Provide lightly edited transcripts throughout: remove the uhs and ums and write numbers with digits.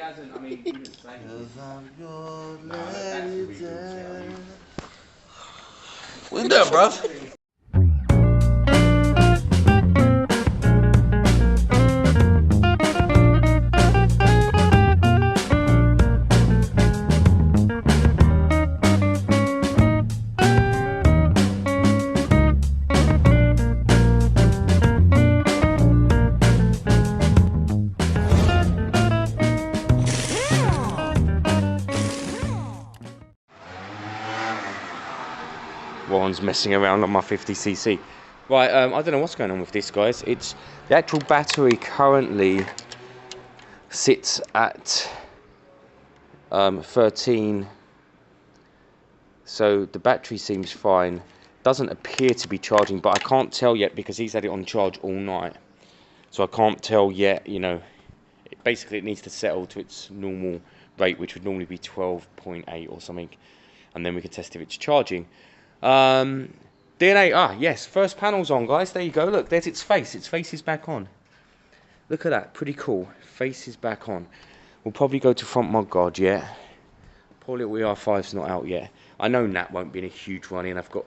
hasn't. I mean, he didn't say it. What you doing, bruv? Warren's messing around on my 50cc. Right, I don't know what's going on with this, guys. It's the actual battery currently sits at 13. So the battery seems fine. Doesn't appear to be charging, but I can't tell yet because he's had it on charge all night. So I can't tell yet, you know. Basically, it needs to settle to its normal rate, which would normally be 12.8 or something. And then we can test if it's charging. DNA, yes, first panel's on, guys. There you go. Look, there's its face. Its face is back on. Look at that. Pretty cool. Face is back on. We'll probably go to front mudguard yet. Poor little ER5's not out yet. I know Nat won't be in a huge run in. I've got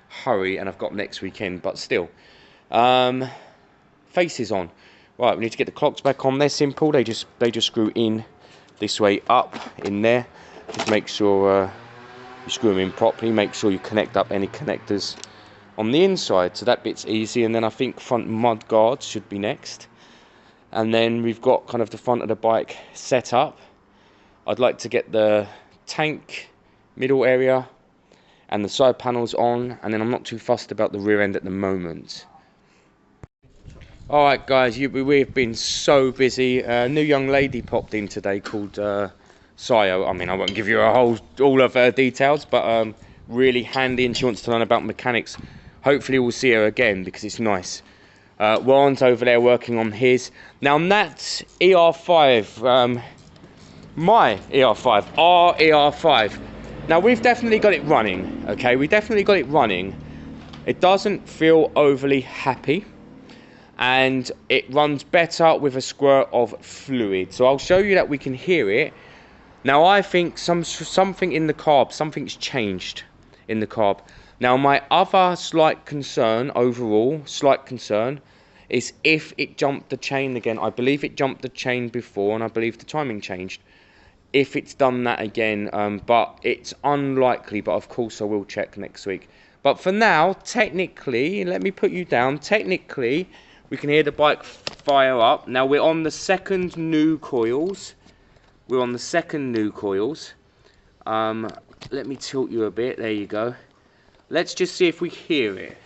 hurry, and I've got next weekend, but still. Face is on. Right, we need to get the clocks back on. They're simple. They just screw in this way up in there. Just make sure you screw them in properly. Make sure you connect up any connectors on the inside. So that bit's easy. And then I think front mud guards should be next. And then we've got kind of the front of the bike set up. I'd like to get the tank middle area and the side panels on. And then I'm not too fussed about the rear end at the moment. Alright guys, we've been so busy. A new young lady popped in today called Sayo. I mean, I won't give you all of her details, but really handy, and she wants to learn about mechanics. Hopefully we'll see her again because it's nice. Warren's over there working on his. Now Nat's ER5, my ER5, our ER5. Now we've definitely got it running, okay? We definitely got it running. It doesn't feel overly happy. And it runs better with a squirt of fluid. So I'll show you that we can hear it. Now I think something in the carb, something's changed in the carb. Now my other slight concern, overall, is if it jumped the chain again. I believe it jumped the chain before, and I believe the timing changed. If it's done that again, but it's unlikely, but of course I will check next week. But for now, technically, let me put you down, technically, we can hear the bike fire up. Now we're on the second new coils. Let me tilt you a bit. There you go. Let's just see if we hear it.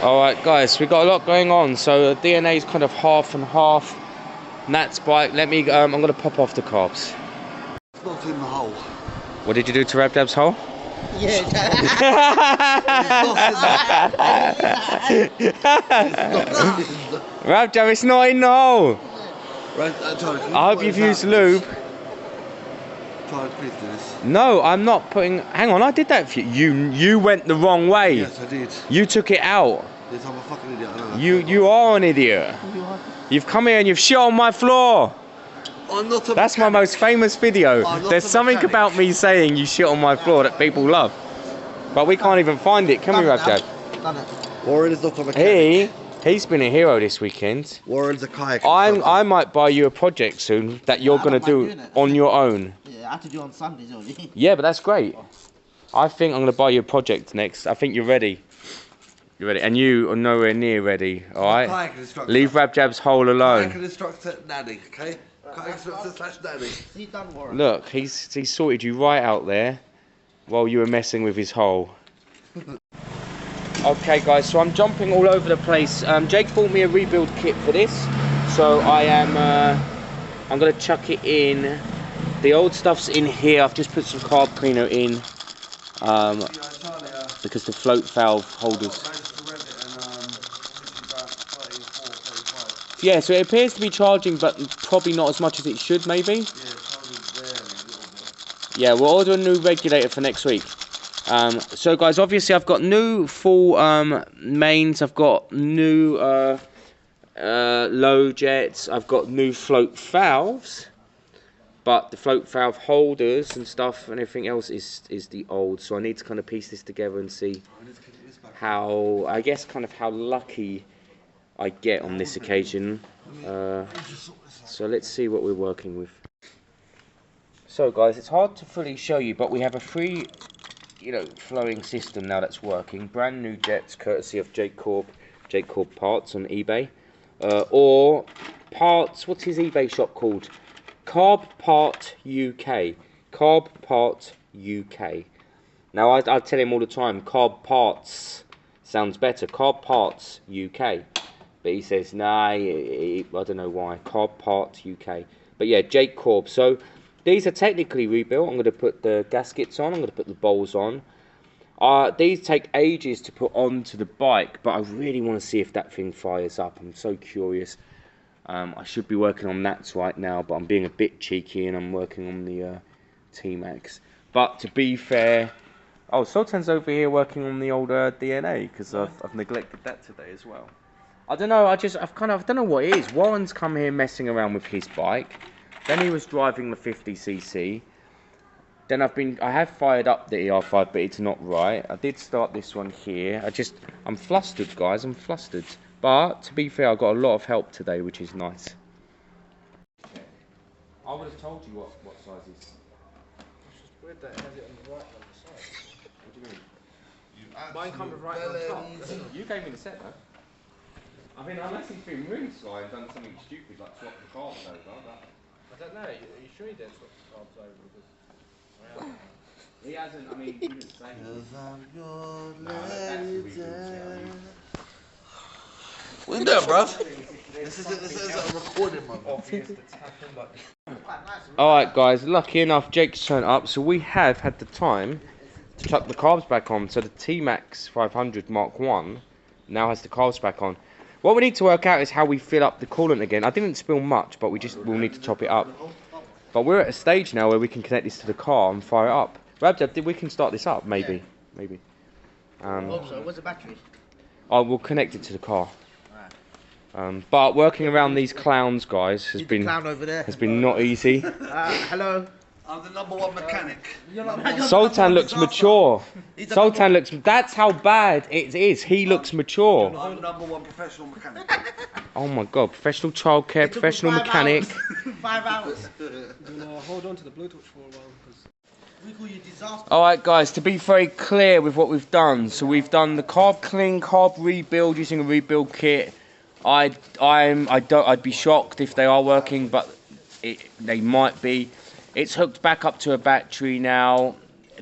Alright guys, we've got a lot going on, so DNA is kind of half and half. Nat's bike, let me, I'm going to pop off the carbs. It's not in the hole. What did you do to Rabjab's hole? Yeah. Rabjab, it's not in the hole. Right, I hope you've used lube. Please do this. No, I'm not putting, hang on, I did that for you. You went the wrong way. Yes, I did. You took it out. Yes, I'm a fucking idiot. I know that. You are an idiot. You've come here and you've shit on my floor. I'm not a That's mechanic. my most famous video. There's something mechanic. about me saying you shit on my floor that people love. But we can't even find it, can we, Rabjab? Warren is not a mechanic. He's been a hero this weekend. Warren's a kayak. I might buy you a project soon that you're going to do on your own. Yeah, I have to do on Sundays only. Yeah, but that's great. I think I'm going to buy you a project next. I think you're ready. You're ready. And you are nowhere near ready, alright? Leave Rabjab's hole alone. Kayak instructor nanny, okay? Kayak instructor / nanny. See, don't worry. Look, he's sorted you right out there while you were messing with his hole. Okay guys, so I'm jumping all over the place. Jake bought me a rebuild kit for this, so I'm going to chuck it in The old stuff's in here. I've just put some carb cleaner in because the float valve holders. Yeah, so it appears to be charging, but probably not as much as it should, maybe. Yeah, we'll order a new regulator for next week. So guys, obviously I've got new full mains. I've got new low jets. I've got new float valves. But the float valve holders and stuff and everything else is the old. So I need to kind of piece this together and see how, I guess, kind of how lucky I get on this occasion. So let's see what we're working with. So guys, it's hard to fully show you, but we have a free, flowing system now that's working. Brand new jets, courtesy of Jake Korb Parts on eBay, or Parts. What's his eBay shop called? Carb Part UK. Carb Part UK. Now I tell him all the time, Carb Parts sounds better. Carb Parts UK. But he says, nah, I don't know why. Carb Part UK. But yeah, Jake Korb. So these are technically rebuilt. I'm going to put the gaskets on. I'm going to put the bowls on. These take ages to put onto the bike, but I really want to see if that thing fires up. I'm so curious. I should be working on that right now, but I'm being a bit cheeky and I'm working on the tmax. But to be fair, oh, Sultan's over here working on the old DNA because I've neglected that today as well. I don't know. I don't know what it is. Warren's come here messing around with his bike. Then he was driving the 50cc. Then I have fired up the ER5, but it's not right. I did start this one here. I'm flustered, guys. I'm flustered. But to be fair, I got a lot of help today, which is nice. I would have told you what size is. It's just weird that it has it on the right on the side. What do you mean? Mine comes right on top. You gave me the set though. I mean, unless he's been really sly and done something stupid like swap the carbs over. I don't know. Are you sure he didn't swap the carbs over? Because He hasn't. I mean, he didn't say. What are you doing, bruv? This is a recording, man. obvious that's happened. Alright guys, lucky enough Jake's turned up, so we have had the time to chuck the carbs back on. So the tmax 500 Mark 1 now has the carbs back on. What we need to work out is how we fill up the coolant again. I didn't spill much, but we'll need to top it up. But we're at a stage now where we can connect this to the car and fire it up. Rabjab, we can start this up, maybe. Yeah. Maybe. Also, where's the battery? Oh, we'll connect it to the car. But working around these clowns, guys, has been not easy. Hello. I'm the #1 mechanic. Sultan looks mature. Sultan looks. That's how bad it is. He looks mature. I'm #1 professional mechanic. Oh my god, professional childcare, professional mechanic. 5 hours. Hold on to the Bluetooth for a while. We call you disaster. Alright guys, to be very clear with what we've done. So we've done the carb clean, carb rebuild using a rebuild kit. I'd be shocked if they are working, but they might be. It's hooked back up to a battery now.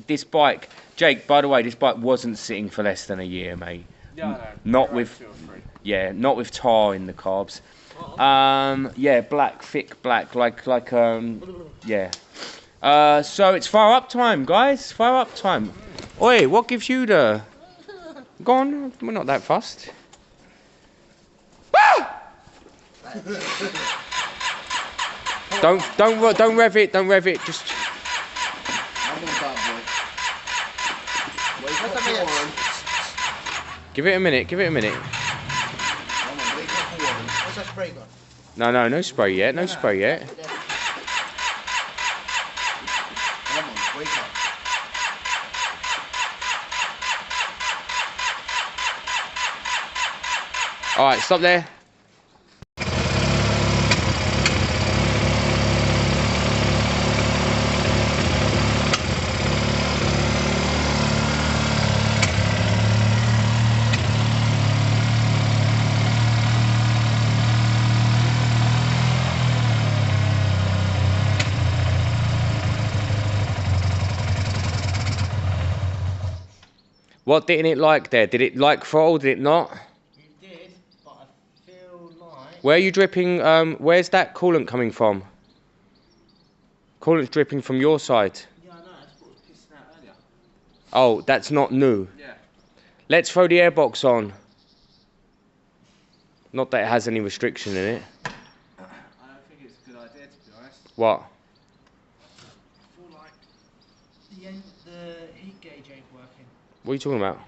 This bike, Jake, by the way, this bike wasn't sitting for less than a year, mate. Yeah, not with tar in the carbs. Yeah, black, thick black, yeah. So it's fire up time, guys. Fire up time. Oi, what gives you the? Go on, we're not that fussed. Don't rev it. Don't rev it. Just. Give it a minute. Give it a minute. What's that spray gun? No spray yet. No spray yet. Come on, wake up. All right, stop there. What didn't it like there? Did it like throttle? Did it not? It did, but I feel like... Where are you dripping? Where's that coolant coming from? Coolant's dripping from your side. Yeah, I know. That's what was pissing out earlier. Oh, that's not new. Yeah. Let's throw the airbox on. Not that it has any restriction in it. I don't think it's a good idea, to be honest. What? I feel like the heat gauge ain't working. What are you talking about?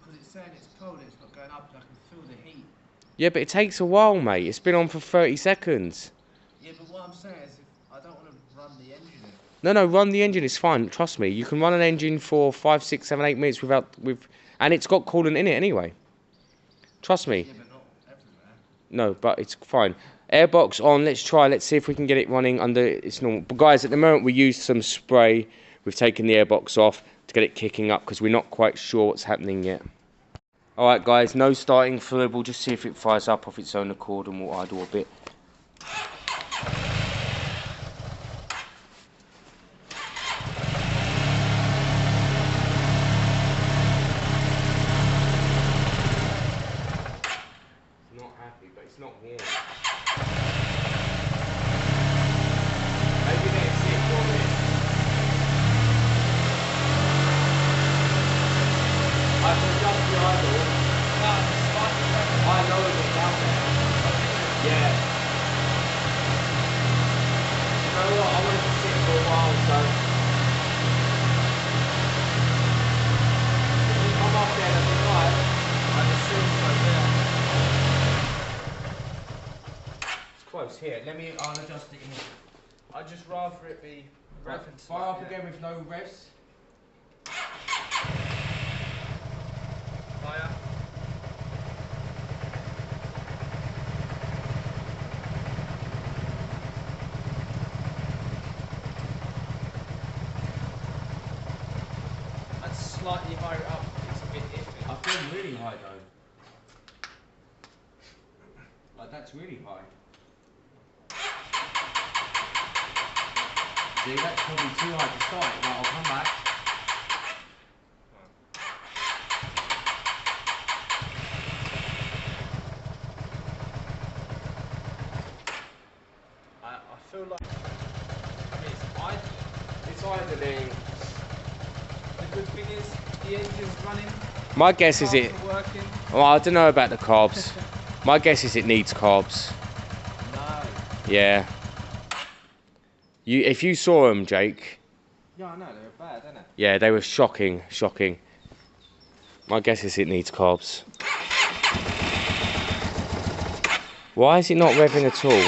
Because it's saying it's cold, it's not going up, and I can feel the heat. Yeah, but it takes a while, mate. It's been on for 30 seconds. Yeah, but what I'm saying is, if I don't want to run the engine in. No, run the engine. It's fine. Trust me. You can run an engine for 5, 6, 7, 8 minutes and it's got coolant in it anyway. Trust me. Yeah, but not everywhere. No, but it's fine. Airbox on. Let's try. Let's see if we can get it running under its normal. But guys, at the moment we used some spray. We've taken the airbox off to get it kicking up because we're not quite sure what's happening yet. All right, guys. No starting fluid. We'll just see if it fires up off its own accord and we'll idle a bit. But it's not warm. Maybe let's see it for this. I can adjust the idle. I know it's down there. Yeah. You know what? I wanted to sit for a while, so if you come up there and be right, I'd assume so, yeah. Close here. I'll adjust it here. I'd just rather it be revving. Fire up again with no revs. Fire. I'd slightly higher it up. It's a bit iffy. I feel really high though. Like that's really high. See, that's probably too high to start it. Right, I'll come back. I feel like, I mean, It's idling. the good thing is the engine's running. My guess is it. carbs are working. Well, I don't know about the carbs. My guess is it needs carbs. No. Yeah. If you saw them, Jake. Yeah, I know, they were bad, aren't they? Yeah, they were shocking. My guess is it needs carbs. Why is it not revving at all? It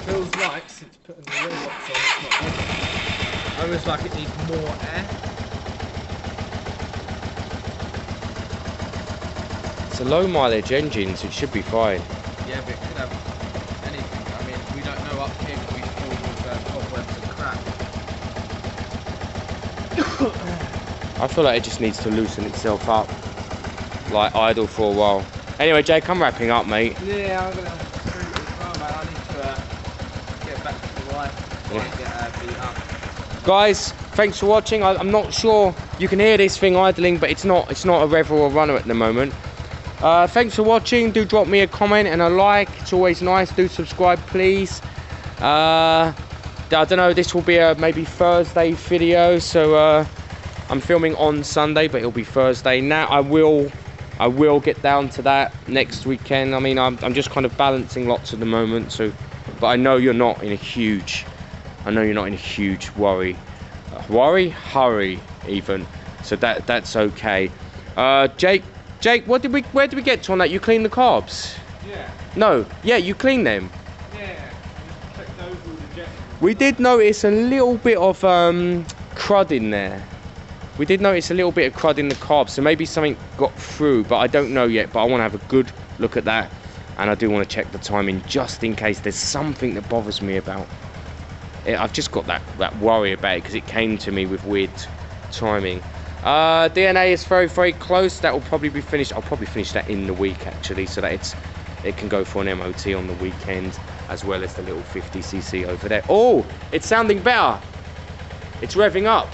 feels like since putting the wheel box on, it's not revving. Almost like it needs more air. It's a low mileage engine, so it should be fine. Yeah, but it could have anything. I mean, we don't know up here because we filled with cobwebs and crap. I feel like it just needs to loosen itself up, like idle for a while. Anyway, Jake, I'm wrapping up, mate. Yeah, I'm gonna screw it as well, man. I need to get back to the wife and get beat up. Guys, thanks for watching. I'm not sure you can hear this thing idling, but it's not a rev or a runner at the moment. Thanks for watching. Do drop me a comment and a like. It's always nice. Do subscribe, please. I don't know. This will be a maybe Thursday video, so I'm filming on Sunday, but it'll be Thursday. Now I will get down to that next weekend. I mean, I'm just kind of balancing lots at the moment. So, but I know you're not in a huge. Hurry even. So that's okay. Jake, where did we get to on that? You clean the carbs? Yeah. No, yeah, you clean them. Yeah. Checked over all the jet. We did notice a little bit of crud in there. We did notice a little bit of crud in the carbs, so maybe something got through, but I don't know yet. But I want to have a good look at that, and I do want to check the timing just in case there's something that bothers me about it. I've just got that worry about it because it came to me with weird timing. DNA is very, very close. That will probably be finished. I'll probably finish that in the week actually, so that it can go for an MOT on the weekend, as well as the little 50cc over there. Oh, it's sounding better. It's revving up.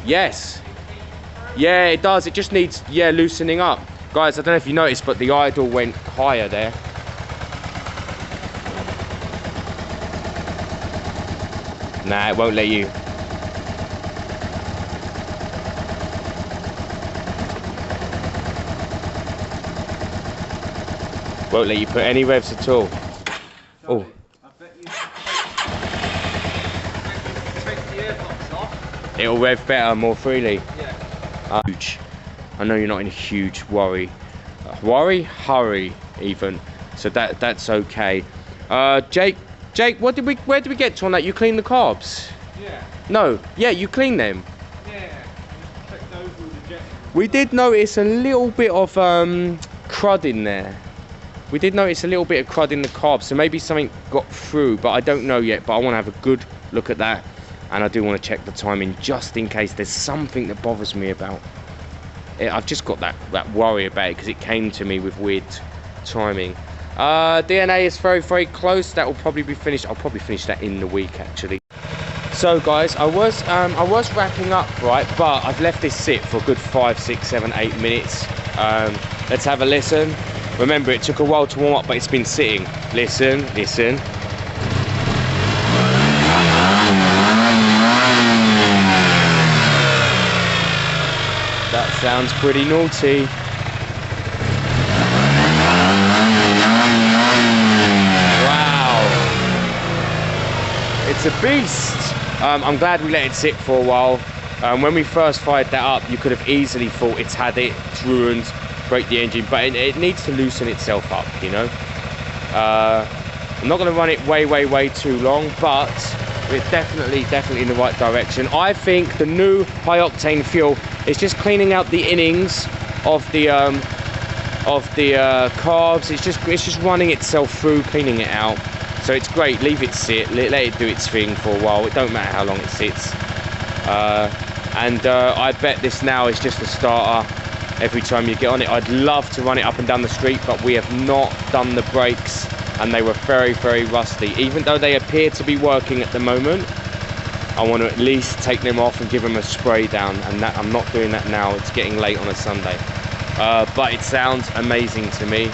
Yes. Yeah, it does. It just needs, loosening up. Guys, I don't know if you noticed, but the idle went higher there. Nah, it won't let you. Won't let you put any revs at all. Oh. I bet you take the earpods off. It'll rev better, more freely. Yeah. Huge. I know you're not in a huge hurry even. So that's okay. Jake, where did we get to on that? You clean the carbs? Yeah. No, yeah, you clean them. Yeah. Checked over all the jets. We did notice a little bit of crud in there. We did notice a little bit of crud in the carbs, so maybe something got through, but I don't know yet. But I want to have a good look at that, and I do want to check the timing just in case there's something that bothers me about it. I've just got that worry about it because it came to me with weird timing. DNA is very, very close. That will probably be finished. I'll probably finish that in the week actually. So guys, I was wrapping up, right, but I've left this sit for a good 5, 6, 7, 8 minutes. Let's have a listen. Remember, it took a while to warm up, but it's been sitting. Listen. That sounds pretty naughty. Wow. It's a beast. I'm glad we let it sit for a while. When we first fired that up, you could have easily thought it's ruined, break the engine, but it needs to loosen itself up, you know. I'm not going to run it way too long, but it's definitely in the right direction. I think the new high octane fuel is just cleaning out the innings of the carbs. It's just running itself through, cleaning it out. So it's great. Leave it sit, let it do its thing for a while. It don't matter how long it sits. I bet this now is just a starter. Every time you get on it, I'd love to run it up and down the street, but we have not done the brakes, and they were very rusty. Even though they appear to be working at the moment, I want to at least take them off and give them a spray down, and that I'm not doing that now. It's getting late on a Sunday, but it sounds amazing to me.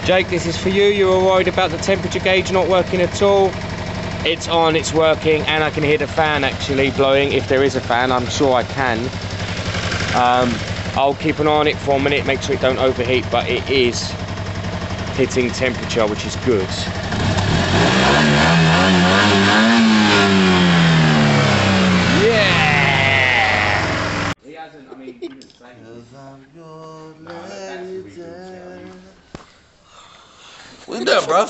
Jake, this is for you. You were worried about the temperature gauge not working at all. It's on, it's working, and I can hear the fan actually blowing. If there is a fan, I'm sure I can. I'll keep an eye on it for a minute, make sure it don't overheat, but it is hitting temperature, which is good. Yeah! He hasn't, I mean, he didn't say anything. What you doing, bruv?